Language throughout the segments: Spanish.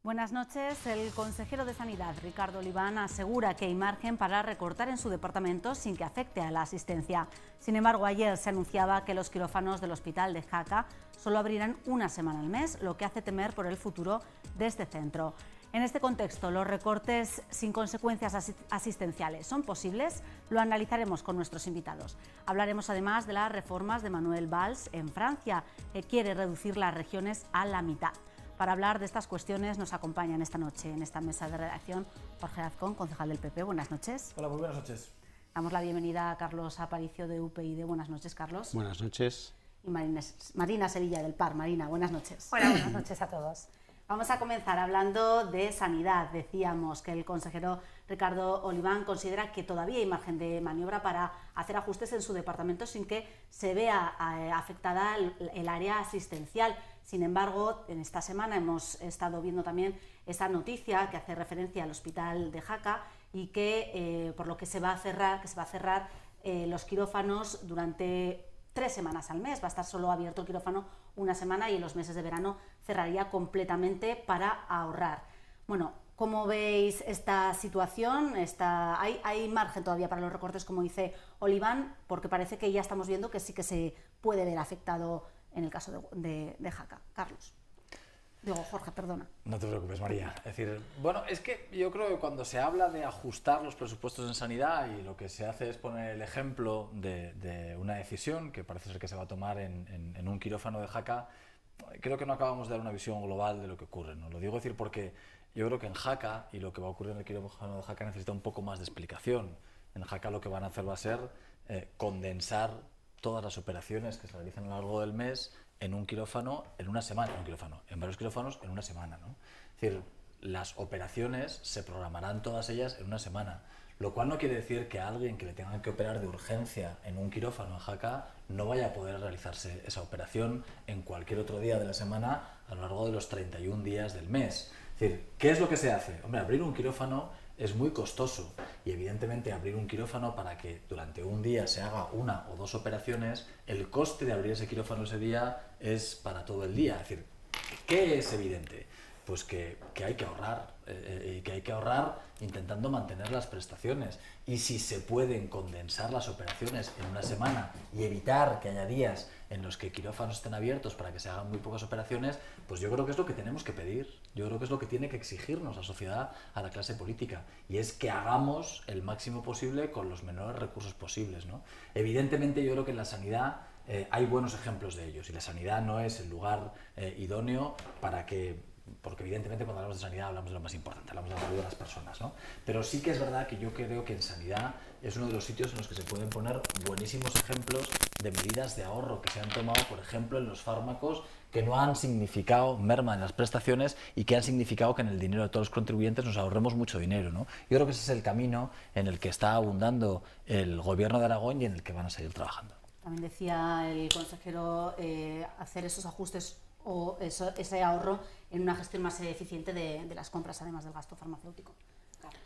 Buenas noches. El consejero de Sanidad, Ricardo Oliván, asegura que hay margen para recortar en su departamento sin que afecte a la asistencia. Sin embargo, ayer se anunciaba que los quirófanos del hospital de Jaca solo abrirán una semana al mes, lo que hace temer por el futuro de este centro. En este contexto, ¿los recortes sin consecuencias asistenciales son posibles? Lo analizaremos con nuestros invitados. Hablaremos además de las reformas de Manuel Valls en Francia, que quiere reducir las regiones a la mitad. Para hablar de estas cuestiones nos acompañan esta noche en esta mesa de redacción Jorge Azcón, concejal del PP. Buenas noches. Hola, muy buenas noches. Damos la bienvenida a Carlos Aparicio de UPyD. Buenas noches, Carlos. Buenas noches. Y Marina Sevilla del PAR. Marina, buenas noches. Hola, buenas noches a todos. Vamos a comenzar hablando de sanidad. Decíamos que el consejero Ricardo Oliván considera que todavía hay margen de maniobra para hacer ajustes en su departamento sin que se vea afectada el área asistencial. Sin embargo, en esta semana hemos estado viendo también esa noticia que hace referencia al hospital de Jaca y que por lo que se va a cerrar los quirófanos durante 3 semanas al mes. Va a estar solo abierto el quirófano una semana y en los meses de verano cerraría completamente para ahorrar. Bueno, ¿cómo veis esta situación? ¿Hay margen todavía para los recortes, como dice Oliván? Porque parece que ya estamos viendo que sí que se puede ver afectado en el caso de Jaca. Carlos. Digo, Jorge, perdona. No te preocupes, María. Es decir, bueno, es que yo creo que cuando se habla de ajustar los presupuestos en sanidad y lo que se hace es poner el ejemplo de una decisión que parece ser que se va a tomar en un quirófano de Jaca, creo que no acabamos de dar una visión global de lo que ocurre, ¿no? Lo digo decir porque yo creo que en Jaca y lo que va a ocurrir en el quirófano de Jaca necesita un poco más de explicación. En Jaca lo que van a hacer va a ser condensar todas las operaciones que se realizan a lo largo del mes en un quirófano, en una semana, en varios quirófanos en una semana, ¿no? Es decir, las operaciones se programarán todas ellas en una semana, lo cual no quiere decir que a alguien que le tengan que operar de urgencia en un quirófano en Jaca no vaya a poder realizarse esa operación en cualquier otro día de la semana a lo largo de los 31 días del mes. Es decir, ¿qué es lo que se hace? Hombre, abrir un quirófano es muy costoso y evidentemente abrir un quirófano para que durante un día se haga 1 o 2 operaciones, el coste de abrir ese quirófano ese día es para todo el día. Es decir, ¿qué es evidente? Pues que hay que ahorrar y que hay que ahorrar intentando mantener las prestaciones, y si se pueden condensar las operaciones en una semana y evitar que haya días en los que quirófanos estén abiertos para que se hagan muy pocas operaciones, pues yo creo que es lo que tenemos que pedir, yo creo que es lo que tiene que exigirnos la sociedad a la clase política, y es que hagamos el máximo posible con los menores recursos posibles, ¿no? Evidentemente yo creo que en la sanidad hay buenos ejemplos de ellos, y la sanidad no es el lugar idóneo porque evidentemente cuando hablamos de sanidad hablamos de lo más importante, hablamos de la salud de las personas, ¿no? Pero sí que es verdad que yo creo que en sanidad es uno de los sitios en los que se pueden poner buenísimos ejemplos de medidas de ahorro que se han tomado, por ejemplo, en los fármacos, que no han significado merma en las prestaciones y que han significado que en el dinero de todos los contribuyentes nos ahorremos mucho dinero, ¿no? Yo creo que ese es el camino en el que está abundando el gobierno de Aragón y en el que van a seguir trabajando. También decía el consejero hacer esos ajustes o ese ahorro en una gestión más eficiente de las compras, además del gasto farmacéutico. Carlos.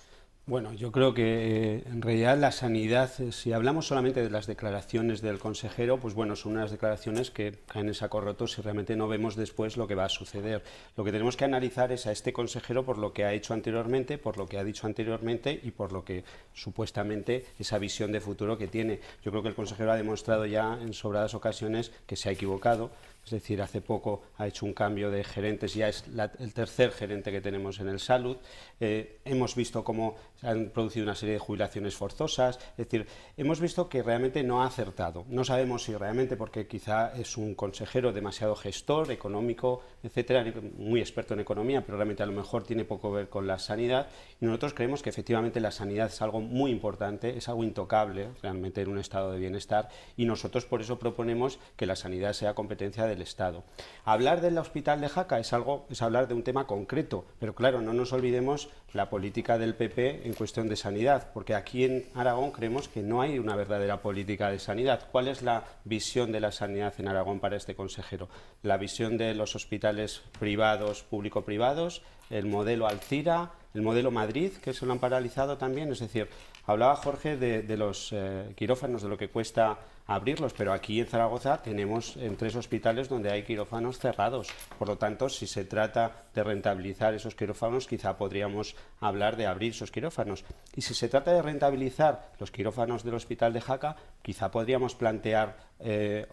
Bueno, yo creo que en realidad la sanidad, si hablamos solamente de las declaraciones del consejero, pues bueno, son unas declaraciones que caen en saco roto si realmente no vemos después lo que va a suceder. Lo que tenemos que analizar es a este consejero por lo que ha hecho anteriormente, por lo que ha dicho anteriormente y por lo que supuestamente esa visión de futuro que tiene. Yo creo que el consejero ha demostrado ya en sobradas ocasiones que se ha equivocado. Es decir, hace poco ha hecho un cambio de gerentes, ya es el tercer gerente que tenemos en el Salud. Hemos visto cómo se han producido una serie de jubilaciones forzosas. Es decir, hemos visto que realmente no ha acertado. No sabemos si realmente porque quizá es un consejero demasiado gestor, económico, etcétera, muy experto en economía, pero realmente a lo mejor tiene poco que ver con la sanidad. Y nosotros creemos que efectivamente la sanidad es algo muy importante, es algo intocable realmente en un estado de bienestar, y nosotros por eso proponemos que la sanidad sea competencia del Estado. Hablar del hospital de Jaca es hablar de un tema concreto, pero claro, no nos olvidemos la política del PP en cuestión de sanidad, porque aquí en Aragón creemos que no hay una verdadera política de sanidad. ¿Cuál es la visión de la sanidad en Aragón para este consejero? La visión de los hospitales privados, público-privados, el modelo Alcira, el modelo Madrid, que se lo han paralizado también. Es decir, hablaba Jorge de los quirófanos, de lo que cuesta abrirlos, pero aquí en Zaragoza tenemos 3 hospitales donde hay quirófanos cerrados. Por lo tanto, si se trata de rentabilizar esos quirófanos, quizá podríamos hablar de abrir esos quirófanos. Y si se trata de rentabilizar los quirófanos del Hospital de Jaca, quizá podríamos plantear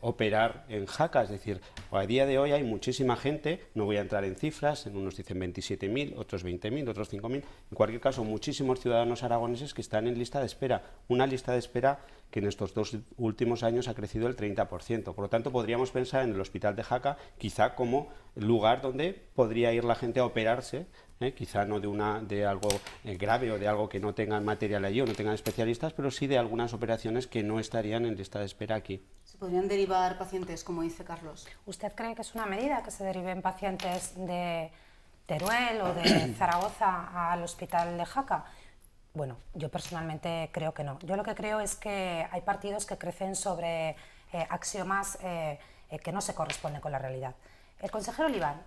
operar en Jaca, es decir, a día de hoy hay muchísima gente, no voy a entrar en cifras, en unos dicen 27.000, otros 20.000, otros 5.000, en cualquier caso muchísimos ciudadanos aragoneses que están en lista de espera, una lista de espera que en estos 2 últimos años ha crecido el 30%, por lo tanto podríamos pensar en el Hospital de Jaca quizá como lugar donde podría ir la gente a operarse, quizá no de algo grave o de algo que no tengan material allí o no tengan especialistas, pero sí de algunas operaciones que no estarían en lista de espera aquí. ¿Se podrían derivar pacientes, como dice Carlos? ¿Usted cree que es una medida que se deriven pacientes de Teruel o de Zaragoza al Hospital de Jaca? Bueno, yo personalmente creo que no. Yo lo que creo es que hay partidos que crecen sobre axiomas que no se corresponden con la realidad. El consejero Oliván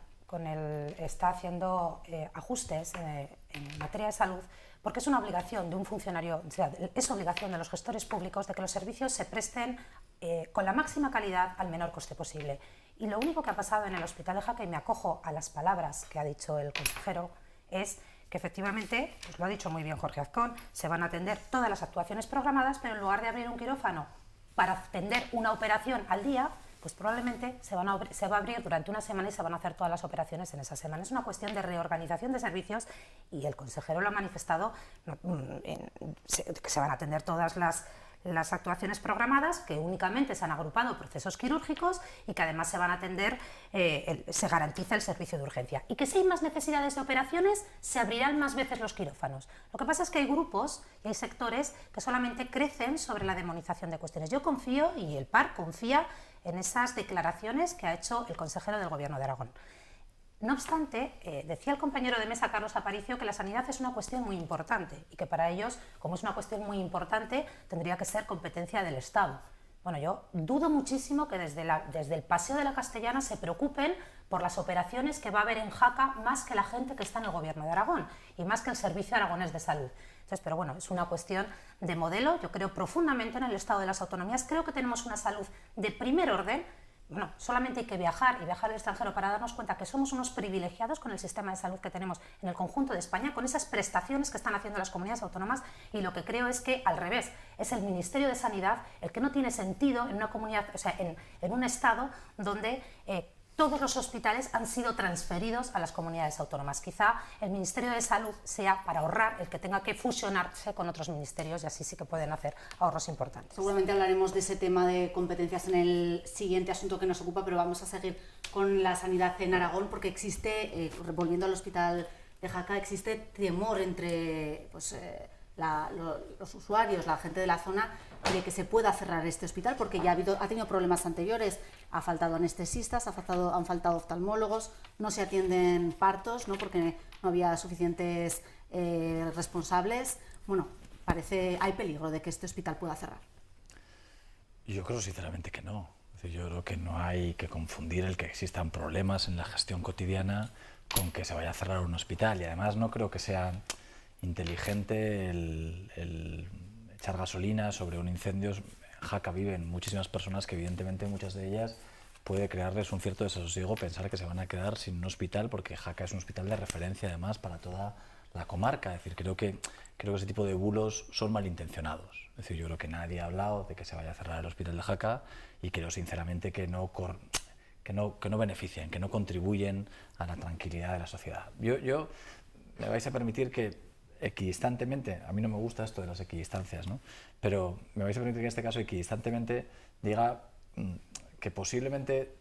está haciendo ajustes en materia de salud porque es una obligación de un funcionario, o sea, es obligación de los gestores públicos de que los servicios se presten con la máxima calidad al menor coste posible. Y lo único que ha pasado en el Hospital de Jaca, y me acojo a las palabras que ha dicho el consejero, es que efectivamente, pues lo ha dicho muy bien Jorge Azcón, se van a atender todas las actuaciones programadas, pero en lugar de abrir un quirófano para atender una operación al día, pues probablemente se va a abrir durante una semana y se van a hacer todas las operaciones en esa semana. Es una cuestión de reorganización de servicios y el consejero lo ha manifestado, que se van a atender todas las actuaciones programadas, que únicamente se han agrupado procesos quirúrgicos y que además se van a atender, se garantiza el servicio de urgencia. Y que si hay más necesidades de operaciones, se abrirán más veces los quirófanos. Lo que pasa es que hay grupos y hay sectores que solamente crecen sobre la demonización de cuestiones. Yo confío, y el PAR confía, en esas declaraciones que ha hecho el consejero del Gobierno de Aragón. No obstante, decía el compañero de mesa Carlos Aparicio que la sanidad es una cuestión muy importante y que para ellos, como es una cuestión muy importante, tendría que ser competencia del Estado. Bueno, yo dudo muchísimo que desde el Paseo de la Castellana se preocupen por las operaciones que va a haber en Jaca más que la gente que está en el Gobierno de Aragón y más que el Servicio Aragonés de Salud. Entonces, pero bueno, es una cuestión de modelo. Yo creo profundamente en el Estado de las autonomías. Creo que tenemos una salud de primer orden. Bueno, solamente hay que viajar y viajar al extranjero para darnos cuenta que somos unos privilegiados con el sistema de salud que tenemos en el conjunto de España, con esas prestaciones que están haciendo las comunidades autónomas, y lo que creo es que al revés, es el Ministerio de Sanidad el que no tiene sentido en una comunidad, o sea, en un estado donde todos los hospitales han sido transferidos a las comunidades autónomas. Quizá el Ministerio de Salud sea para ahorrar el que tenga que fusionarse con otros ministerios, y así sí que pueden hacer ahorros importantes. Seguramente hablaremos de ese tema de competencias en el siguiente asunto que nos ocupa, pero vamos a seguir con la sanidad en Aragón porque existe, volviendo al Hospital de Jaca, existe temor entre los usuarios, la gente de la zona, de que se pueda cerrar este hospital porque ya ha tenido problemas anteriores. Ha faltado anestesistas, han faltado oftalmólogos, no se atienden partos, ¿no? Porque no había suficientes responsables. Bueno, hay peligro de que este hospital pueda cerrar. Yo creo sinceramente que no. Es decir, yo creo que no hay que confundir el que existan problemas en la gestión cotidiana con que se vaya a cerrar un hospital. Y además no creo que sea inteligente el echar gasolina sobre un incendio. En Jaca viven muchísimas personas que evidentemente muchas de ellas puede crearles un cierto desasosiego pensar que se van a quedar sin un hospital, porque Jaca es un hospital de referencia además para toda la comarca. Es decir, creo que ese tipo de bulos son malintencionados. Es decir, yo creo que nadie ha hablado de que se vaya a cerrar el hospital de Jaca y creo sinceramente que no benefician, que no contribuyen a la tranquilidad de la sociedad. Yo me vais a permitir que equidistantemente, a mí no me gusta esto de las equidistancias, ¿no? Pero me vais a permitir que en este caso equidistantemente diga que posiblemente,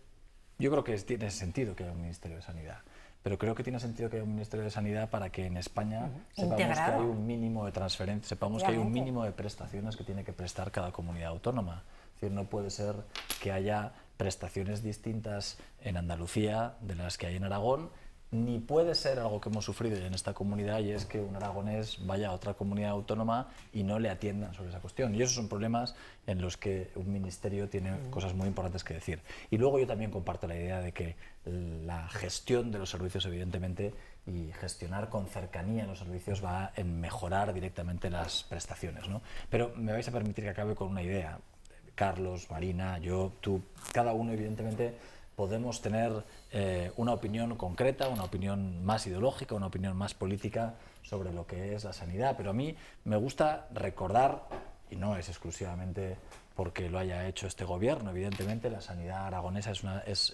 yo creo que tiene sentido que haya un Ministerio de Sanidad, pero creo que tiene sentido que haya un Ministerio de Sanidad para que en España sepamos que hay un mínimo de transferencias, sepamos que hay un mínimo de prestaciones que tiene que prestar cada comunidad autónoma. Es decir, no puede ser que haya prestaciones distintas en Andalucía de las que hay en Aragón, ni puede ser algo que hemos sufrido en esta comunidad, y es que un aragonés vaya a otra comunidad autónoma y no le atiendan sobre esa cuestión. Y esos son problemas en los que un ministerio tiene cosas muy importantes que decir. Y luego yo también comparto la idea de que la gestión de los servicios, evidentemente, y gestionar con cercanía los servicios va en mejorar directamente las prestaciones, ¿no? Pero me vais a permitir que acabe con una idea. Carlos, Marina, yo, tú, cada uno evidentemente podemos tener una opinión concreta, una opinión más ideológica, una opinión más política sobre lo que es la sanidad, pero a mí me gusta recordar, y no es exclusivamente porque lo haya hecho este gobierno, evidentemente la sanidad aragonesa es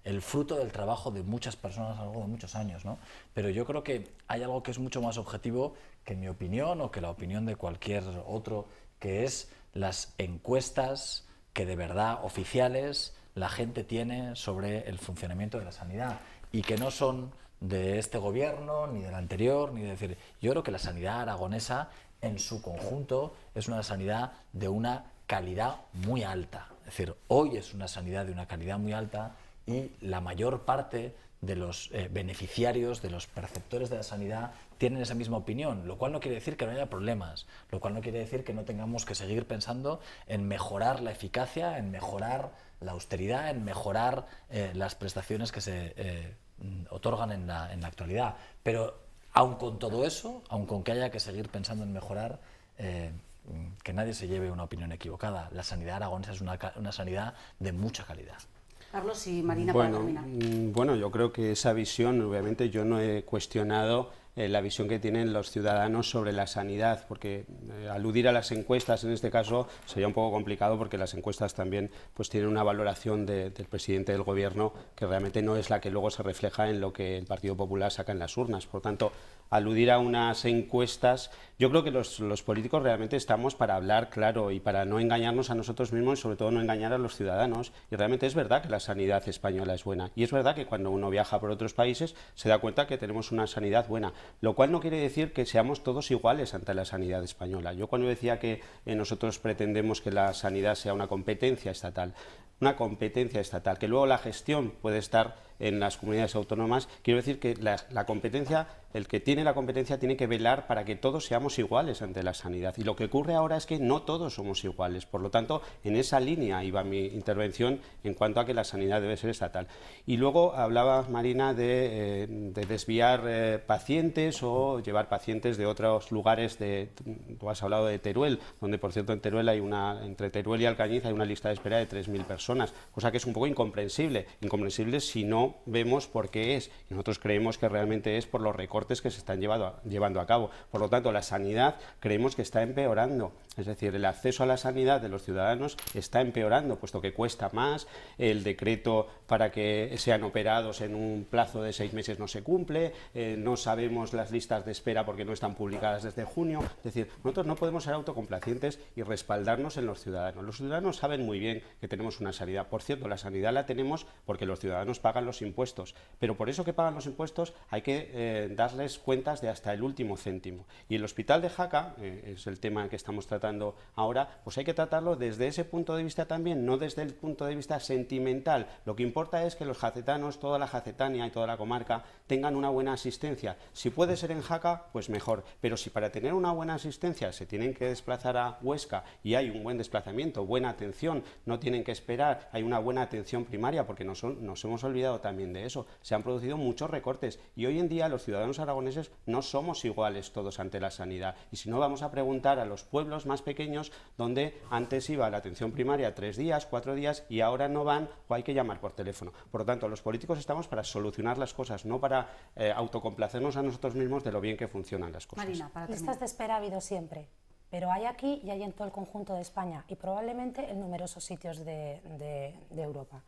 el fruto del trabajo de muchas personas a lo largo de muchos años, ¿no? Pero yo creo que hay algo que es mucho más objetivo que mi opinión o que la opinión de cualquier otro, que es las encuestas que de verdad oficiales la gente tiene sobre el funcionamiento de la sanidad y que no son de este gobierno ni del anterior, ni de decir, yo creo que la sanidad aragonesa en su conjunto es una sanidad de una calidad muy alta. Es decir, hoy es una sanidad de una calidad muy alta y la mayor parte de los beneficiarios, de los perceptores de la sanidad tienen esa misma opinión, lo cual no quiere decir que no haya problemas, lo cual no quiere decir que no tengamos que seguir pensando en mejorar la eficacia, en mejorar la austeridad, en mejorar las prestaciones que se otorgan en la actualidad. Pero aun con todo eso, aun con que haya que seguir pensando en mejorar, que nadie se lleve una opinión equivocada. La sanidad aragonesa es una sanidad de mucha calidad. Carlos y Marina, para terminar. Bueno, yo creo que esa visión, obviamente yo no he cuestionado la visión que tienen los ciudadanos sobre la sanidad, porque aludir a las encuestas en este caso sería un poco complicado, porque las encuestas también pues tienen una valoración del presidente del gobierno que realmente no es la que luego se refleja en lo que el Partido Popular saca en las urnas. Por tanto, aludir a unas encuestas, yo creo que los políticos realmente estamos para hablar claro y para no engañarnos a nosotros mismos y sobre todo no engañar a los ciudadanos. Y realmente es verdad que la sanidad española es buena, y es verdad que cuando uno viaja por otros países se da cuenta que tenemos una sanidad buena, lo cual no quiere decir que seamos todos iguales ante la sanidad española. Yo cuando decía que nosotros pretendemos que la sanidad sea una competencia estatal, que luego la gestión puede estar en las comunidades autónomas, quiero decir que la competencia, el que tiene la competencia tiene que velar para que todos seamos iguales ante la sanidad, y lo que ocurre ahora es que no todos somos iguales. Por lo tanto, en esa línea iba mi intervención en cuanto a que la sanidad debe ser estatal. Y luego hablaba Marina de desviar pacientes o llevar pacientes de otros lugares. Tú has hablado de Teruel, donde por cierto en Teruel entre Teruel y Alcañiz hay una lista de espera de 3.000 personas, cosa que es un poco incomprensible si no vemos por qué es, y nosotros creemos que realmente es por los recortes que se están llevando a cabo. Por lo tanto, la sanidad creemos que está empeorando, es decir, el acceso a la sanidad de los ciudadanos está empeorando, puesto que cuesta más, el decreto para que sean operados en un plazo de 6 meses no se cumple, no sabemos las listas de espera porque no están publicadas desde junio. Es decir, nosotros no podemos ser autocomplacientes y respaldarnos en los ciudadanos. Los ciudadanos saben muy bien que tenemos una sanidad. Por cierto, la sanidad la tenemos porque los ciudadanos pagan los impuestos, pero por eso que pagan los impuestos hay que darles cuentas de hasta el último céntimo. Y el hospital de Jaca, es el tema que estamos tratando ahora, pues hay que tratarlo desde ese punto de vista también, no desde el punto de vista sentimental. Lo que importa es que los jacetanos, toda la Jacetania y toda la comarca tengan una buena asistencia. Si puede ser en Jaca, pues mejor, pero si para tener una buena asistencia se tienen que desplazar a Huesca y hay un buen desplazamiento, buena atención, no tienen que esperar, hay una buena atención primaria, porque nos hemos olvidado también de eso. Se han producido muchos recortes y hoy en día los ciudadanos aragoneses no somos iguales todos ante la sanidad, y si no vamos a preguntar a los pueblos más pequeños donde antes iba la atención primaria 3 días, 4 días y ahora no van o hay que llamar por teléfono. Por lo tanto, los políticos estamos para solucionar las cosas, no para autocomplacernos a nosotros mismos de lo bien que funcionan las cosas. Marina, para terminar. Listas de espera ha habido siempre, pero hay aquí y hay en todo el conjunto de España y probablemente en numerosos sitios de Europa.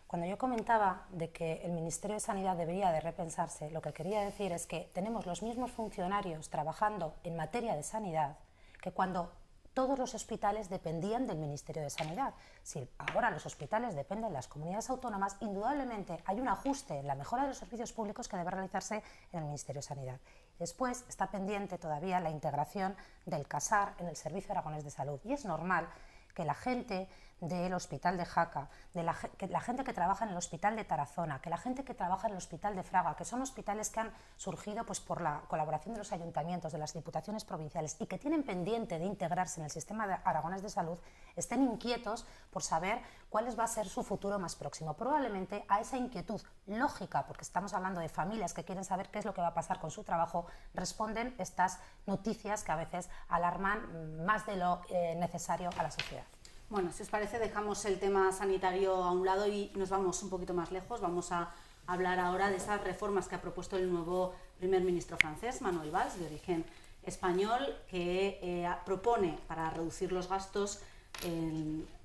Cuando yo comentaba de que el Ministerio de Sanidad debería de repensarse, lo que quería decir es que tenemos los mismos funcionarios trabajando en materia de sanidad que cuando todos los hospitales dependían del Ministerio de Sanidad. Si ahora los hospitales dependen de las comunidades autónomas, indudablemente hay un ajuste en la mejora de los servicios públicos que debe realizarse en el Ministerio de Sanidad. Después está pendiente todavía la integración del CASAR en el Servicio Aragonés de Salud, y es normal que la gente del Hospital de Jaca, la gente que trabaja en el Hospital de Tarazona, que la gente que trabaja en el Hospital de Fraga, que son hospitales que han surgido pues, por la colaboración de los ayuntamientos, de las diputaciones provinciales y que tienen pendiente de integrarse en el sistema aragonés de salud, estén inquietos por saber cuál va a ser su futuro más próximo. Probablemente a esa inquietud lógica, porque estamos hablando de familias que quieren saber qué es lo que va a pasar con su trabajo, responden estas noticias que a veces alarman más de lo necesario a la sociedad. Bueno, si os parece, dejamos el tema sanitario a un lado y nos vamos un poquito más lejos. Vamos a hablar ahora de esas reformas que ha propuesto el nuevo primer ministro francés, Manuel Valls, de origen español, que propone, para reducir los gastos,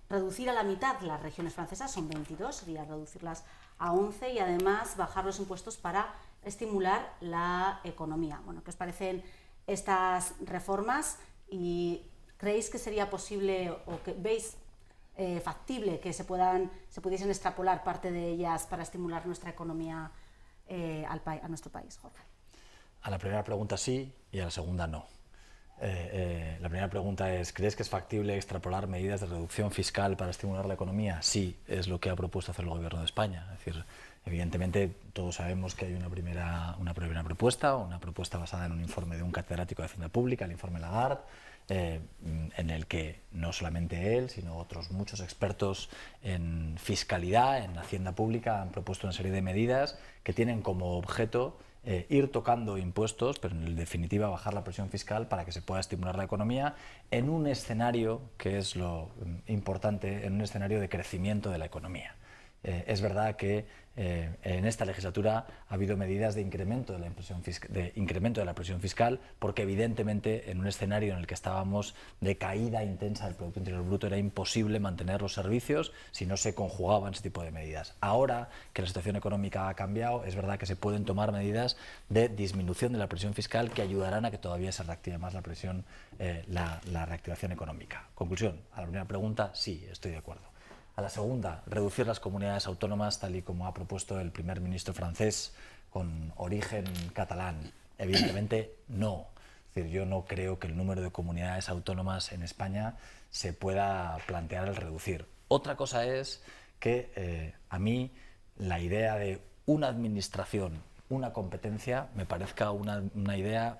reducir a la mitad las regiones francesas, son 22, sería reducirlas a 11, y además bajar los impuestos para estimular la economía. Bueno, ¿qué os parecen estas reformas? ¿Y creéis que sería posible o que veis factible que se pudiesen extrapolar parte de ellas para estimular nuestra economía a nuestro país, Jorge? A la primera pregunta sí y a la segunda no. La primera pregunta es, ¿crees que es factible extrapolar medidas de reducción fiscal para estimular la economía? Sí, es lo que ha propuesto hacer el Gobierno de España. Es decir, evidentemente todos sabemos que hay una primera propuesta basada en un informe de un catedrático de Hacienda Pública, el informe Lagarde, en el que no solamente él, sino otros muchos expertos en fiscalidad, en Hacienda Pública, han propuesto una serie de medidas que tienen como objeto ir tocando impuestos, pero en definitiva bajar la presión fiscal para que se pueda estimular la economía en un escenario, que es lo importante, en un escenario de crecimiento de la economía. Es verdad que en esta legislatura ha habido medidas de incremento de la presión fiscal, porque evidentemente en un escenario en el que estábamos de caída intensa del Producto Interior Bruto era imposible mantener los servicios si no se conjugaban ese tipo de medidas. Ahora que la situación económica ha cambiado, es verdad que se pueden tomar medidas de disminución de la presión fiscal que ayudarán a que todavía se reactive más la reactivación económica. Conclusión, a la primera pregunta, sí, estoy de acuerdo. A la segunda, reducir las comunidades autónomas, tal y como ha propuesto el primer ministro francés con origen catalán. Evidentemente no. Es decir, yo no creo que el número de comunidades autónomas en España se pueda plantear el reducir. Otra cosa es que a mí la idea de una administración, una competencia, me parezca una idea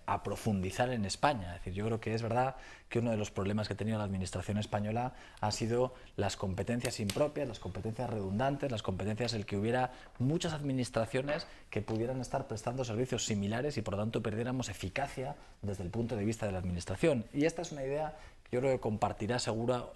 a profundizar en España. Es decir, yo creo que es verdad que uno de los problemas que ha tenido la administración española ha sido las competencias impropias, las competencias redundantes, las competencias en el que hubiera muchas administraciones que pudieran estar prestando servicios similares y por lo tanto perdiéramos eficacia desde el punto de vista de la administración. Y esta es una idea que yo creo que compartirá seguro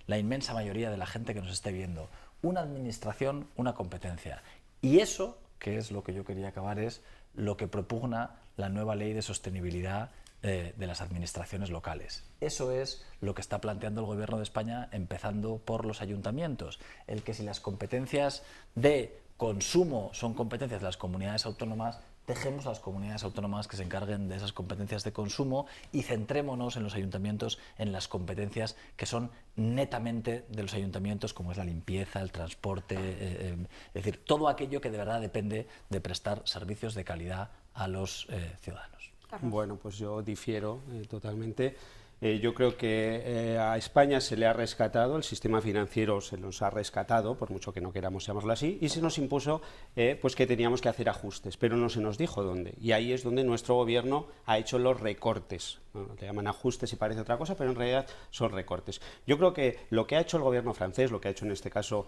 la inmensa mayoría de la gente que nos esté viendo. Una administración, una competencia. Y eso, que es lo que yo quería acabar, es lo que propugna la nueva ley de sostenibilidad de las administraciones locales. Eso es lo que está planteando el Gobierno de España, empezando por los ayuntamientos. El que si las competencias de consumo son competencias de las comunidades autónomas, dejemos a las comunidades autónomas que se encarguen de esas competencias de consumo y centrémonos en los ayuntamientos en las competencias que son netamente de los ayuntamientos, como es la limpieza, el transporte, es decir, todo aquello que de verdad depende de prestar servicios de calidad a los ciudadanos. Bueno, pues yo difiero totalmente. Yo creo que a España se le ha rescatado, el sistema financiero se nos ha rescatado, por mucho que no queramos llamarlo así, y se nos impuso pues que teníamos que hacer ajustes, pero no se nos dijo dónde. Y ahí es donde nuestro gobierno ha hecho los recortes. Bueno, le llaman ajustes y parece otra cosa, pero en realidad son recortes. Yo creo que lo que ha hecho el gobierno francés, lo que ha hecho en este caso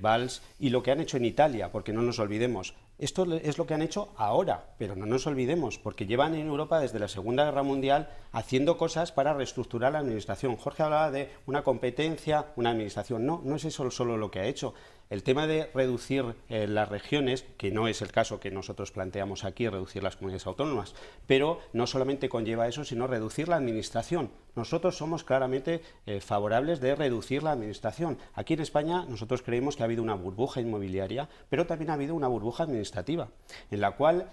Valls, y lo que han hecho en Italia, porque no nos olvidemos, esto es lo que han hecho ahora, pero no nos olvidemos, porque llevan en Europa desde la Segunda Guerra Mundial haciendo cosas para reestructurar la administración. Jorge hablaba de una competencia, una administración. No, no es eso solo lo que ha hecho. El tema de reducir las regiones, que no es el caso que nosotros planteamos aquí, reducir las comunidades autónomas, pero no solamente conlleva eso, sino reducir la administración. Nosotros somos claramente favorables de reducir la administración. Aquí en España nosotros creemos que ha habido una burbuja inmobiliaria, pero también ha habido una burbuja administrativa, en la cual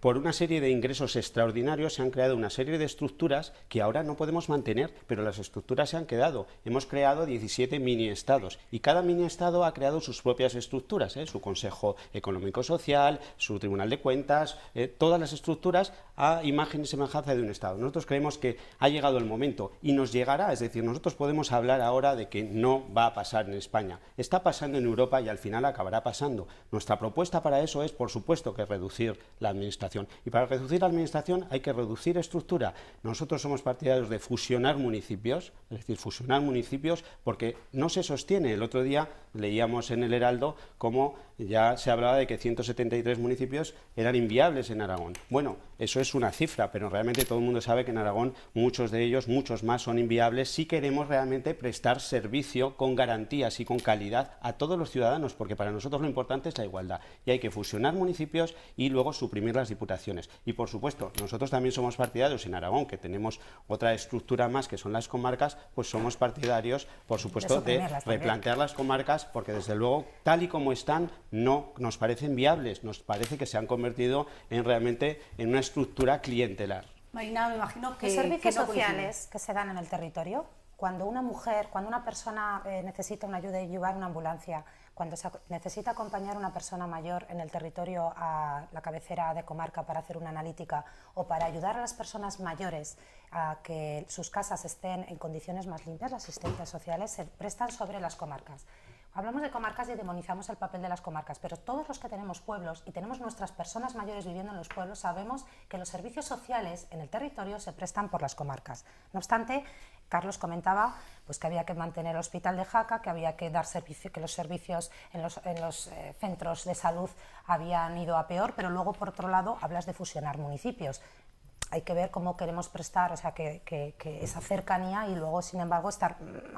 por una serie de ingresos extraordinarios se han creado una serie de estructuras que ahora no podemos mantener, pero las estructuras se han quedado. Hemos creado 17 mini-estados y cada mini-estado ha creado sus propias estructuras, su Consejo Económico-Social, su Tribunal de Cuentas, todas las estructuras a imagen y semejanza de un Estado. Nosotros creemos que ha llegado el momento y nos llegará, es decir, nosotros podemos hablar ahora de que no va a pasar en España. Está pasando en Europa y al final acabará pasando. Nuestra propuesta para eso es, por supuesto, que reducir la administración. Y para reducir la administración hay que reducir estructura. Nosotros somos partidarios de fusionar municipios, es decir, fusionar municipios porque no se sostiene. El otro día leíamos en el Heraldo cómo ya se hablaba de que 173 municipios eran inviables en Aragón. Bueno, eso es una cifra, pero realmente todo el mundo sabe que en Aragón muchos de ellos, muchos más, son inviables si queremos realmente prestar servicio con garantías y con calidad a todos los ciudadanos, porque para nosotros lo importante es la igualdad y hay que fusionar municipios y luego suprimir las diputaciones. Y por supuesto, nosotros también somos partidarios en Aragón, que tenemos otra estructura más que son las comarcas, pues somos partidarios, por supuesto, de replantear las comarcas, porque desde luego, tal y como están, no nos parecen viables, nos parece que se han convertido en realmente en una estructura clientelar. Marina, me imagino que los servicios no sociales que se dan en el territorio, cuando una mujer, cuando una persona necesita una ayuda y llevar una ambulancia, cuando se necesita acompañar a una persona mayor en el territorio a la cabecera de comarca para hacer una analítica o para ayudar a las personas mayores a que sus casas estén en condiciones más limpias, las asistencias sociales se prestan sobre las comarcas. Hablamos de comarcas y demonizamos el papel de las comarcas, pero todos los que tenemos pueblos y tenemos nuestras personas mayores viviendo en los pueblos sabemos que los servicios sociales en el territorio se prestan por las comarcas. No obstante, Carlos comentaba pues, que había que mantener el hospital de Jaca, que había que dar servicio, que los servicios en los centros de salud habían ido a peor, pero luego, por otro lado, hablas de fusionar municipios. Hay que ver cómo queremos prestar, o sea, que esa cercanía y luego, sin embargo, estar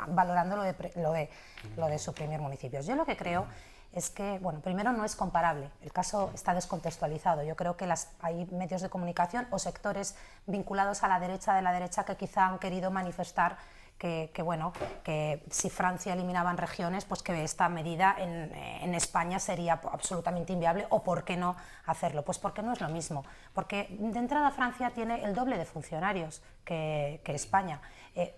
valorando lo de suprimir municipios. Yo lo que creo es que, bueno, primero no es comparable, el caso está descontextualizado. Yo creo que hay medios de comunicación o sectores vinculados a la derecha de la derecha que quizá han querido manifestar que si Francia eliminaban regiones, pues que esta medida en España sería absolutamente inviable, o por qué no hacerlo. Pues porque no es lo mismo, porque de entrada Francia tiene el doble de funcionarios que España.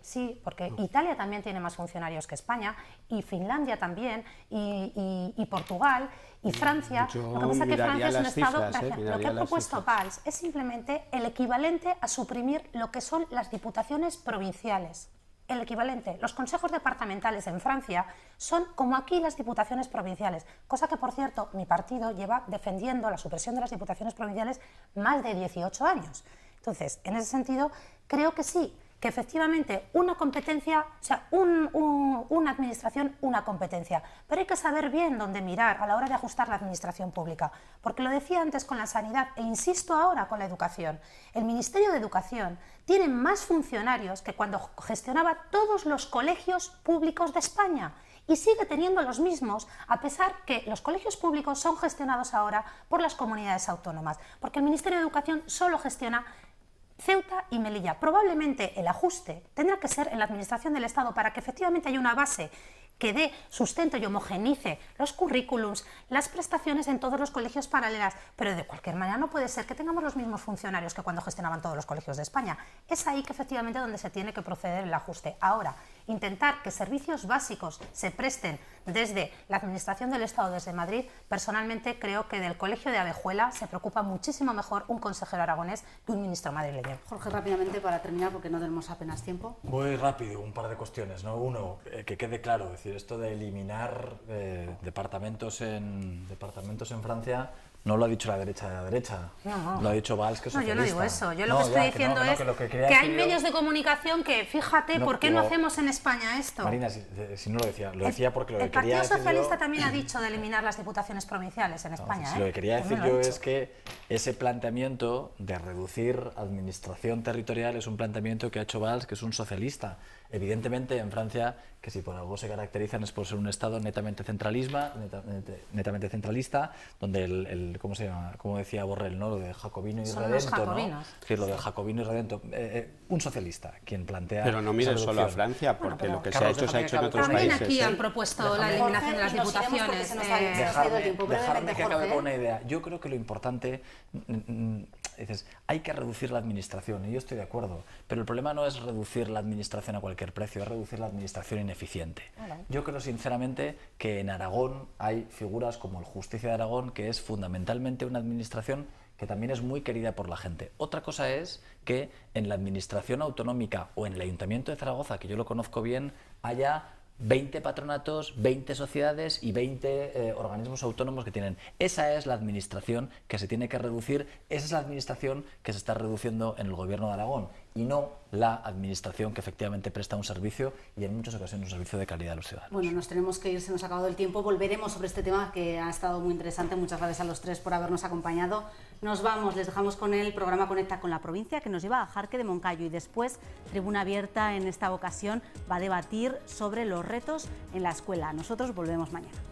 Sí, porque Italia también tiene más funcionarios que España, y Finlandia también, y Portugal, y Francia. Lo que pasa es que Francia es un Estado... Lo que ha propuesto Valls es simplemente el equivalente a suprimir lo que son las diputaciones provinciales. El equivalente. Los consejos departamentales en Francia son como aquí las diputaciones provinciales, cosa que, por cierto, mi partido lleva defendiendo la supresión de las diputaciones provinciales más de 18 años. Entonces, en ese sentido, creo que sí, que efectivamente una competencia, o sea, una administración, una competencia, pero hay que saber bien dónde mirar a la hora de ajustar la administración pública, porque lo decía antes con la sanidad e insisto ahora con la educación. El Ministerio de Educación tiene más funcionarios que cuando gestionaba todos los colegios públicos de España, y sigue teniendo los mismos, a pesar que los colegios públicos son gestionados ahora por las comunidades autónomas, porque el Ministerio de Educación solo gestiona Ceuta y Melilla. Probablemente el ajuste tendrá que ser en la administración del Estado para que efectivamente haya una base que dé sustento y homogenice los currículums, las prestaciones en todos los colegios paralelas, pero de cualquier manera no puede ser que tengamos los mismos funcionarios que cuando gestionaban todos los colegios de España. Es ahí que efectivamente donde se tiene que proceder el ajuste. Ahora, intentar que servicios básicos se presten desde la Administración del Estado, desde Madrid, personalmente creo que del Colegio de Abejuela se preocupa muchísimo mejor un consejero aragonés que un ministro madrileño. Jorge, rápidamente para terminar, porque no tenemos apenas tiempo. Muy rápido, un par de cuestiones, ¿no? Uno, que quede claro, es decir, esto de eliminar departamentos en Francia no lo ha dicho la derecha de la derecha, no. Lo ha dicho Valls, que es socialista. No, yo no digo eso, yo lo que estoy diciendo es que hay medios de comunicación que, fíjate, ¿por qué no hacemos en España esto? Marina, si no lo decía porque lo que quería decir yo... El Partido Socialista también ha dicho de eliminar las diputaciones provinciales en España. Lo que quería decir yo es que ese planteamiento de reducir administración territorial es un planteamiento que ha hecho Valls, que es un socialista. Evidentemente, en Francia, que si por algo se caracterizan es por ser un Estado netamente centralista, donde ¿cómo se llama? Como decía Borrell, ¿no? Lo de jacobino y redento, ¿no? Sí, lo de jacobino y redento. Un socialista, quien plantea... Pero no mires solo a Francia, porque lo que se ha hecho en otros países. También aquí han propuesto la eliminación de las diputaciones. Dejarme que acabe con una idea. Yo creo que lo importante... Dices, hay que reducir la administración, y yo estoy de acuerdo, pero el problema no es reducir la administración a cualquier precio, es reducir la administración ineficiente. Yo creo sinceramente que en Aragón hay figuras como el Justicia de Aragón, que es fundamentalmente una administración que también es muy querida por la gente. Otra cosa es que en la administración autonómica o en el Ayuntamiento de Zaragoza, que yo lo conozco bien, haya 20 patronatos, 20 sociedades y 20 organismos autónomos que tienen. Esa es la administración que se tiene que reducir, esa es la administración que se está reduciendo en el Gobierno de Aragón. y no la administración que efectivamente presta un servicio y en muchas ocasiones un servicio de calidad a los ciudadanos. Bueno, nos tenemos que ir, se nos ha acabado el tiempo. Volveremos sobre este tema que ha estado muy interesante. Muchas gracias a los tres por habernos acompañado. Nos vamos, les dejamos con el programa Conecta con la Provincia, que nos lleva a Jarque de Moncayo, y después Tribuna Abierta en esta ocasión va a debatir sobre los retos en la escuela. Nosotros volvemos mañana.